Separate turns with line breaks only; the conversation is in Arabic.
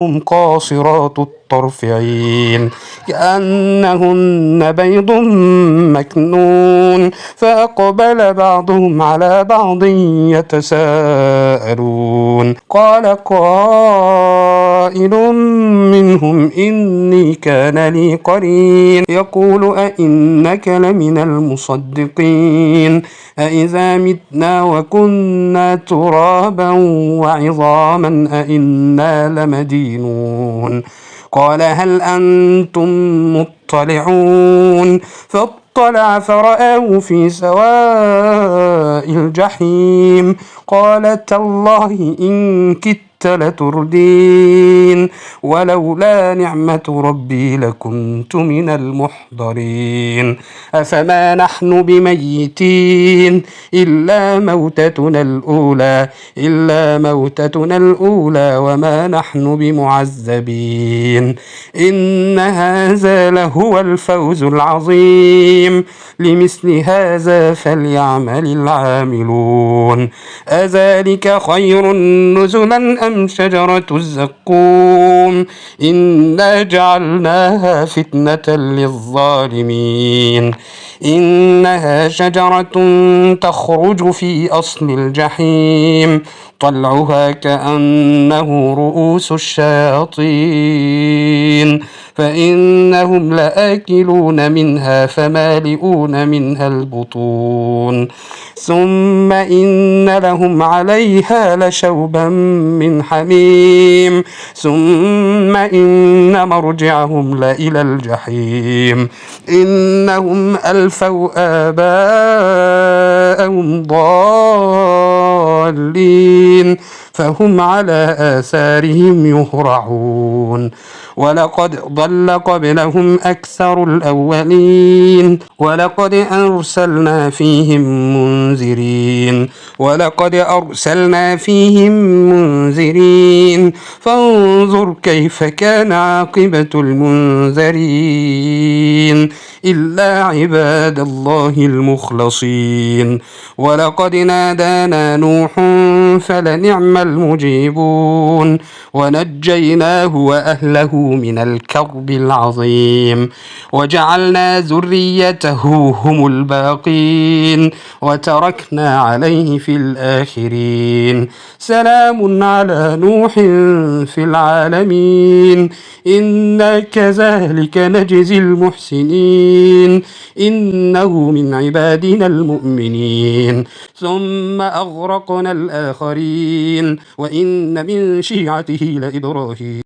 هم قاصرات الطرف عين كأنهن بيض مكنون فأقبل بعضهم على بعض يتساءلون قال قائل منهم إني كان لي قرين يقول أئنك لمن المصدقين أإذا متنا وكنا ترابا وعظاما أئنا لمدينون قال هل أنتم مطلعون فاطلع فرآه في سواء الجحيم قال تالله إن كدت لتردين ولولا نعمة ربي لكنت من المحضرين أفما نحن بميتين إلا موتتنا الأولى وما نحن بمعذبين إن هذا لهو الفوز العظيم لمثل هذا فليعمل العاملون أذلك خير نزلا أم شجرة الزقوم إنا جعلناها فتنة للظالمين إنها شجرة تخرج في أصل الجحيم طلعها كأنه رؤوس الشياطين فإنهم لآكلون منها فمالئون منها البطون ثم إن لهم عليها لشوبا من حميم ثم إن مرجعهم لإلى الجحيم إنهم ألفوا آباءهم ضالين فهم على آثارهم يهرعون ولقد ضل قبلهم أكثر الأولين ولقد أرسلنا فيهم منذرين فانظر كيف كان عاقبة المنذرين إلا عباد الله المخلصين ولقد نادانا نوح فلنعم المجيبون ونجيناه وأهله من الكرب العظيم وجعلنا ذريته هم الباقين وتركنا عليه في الآخرين سلام على نوح في العالمين إنا كذلك نجزي المحسنين إنه من عبادنا المؤمنين ثم أغرقنا الآخرين وإن من شيعته لإبراهيم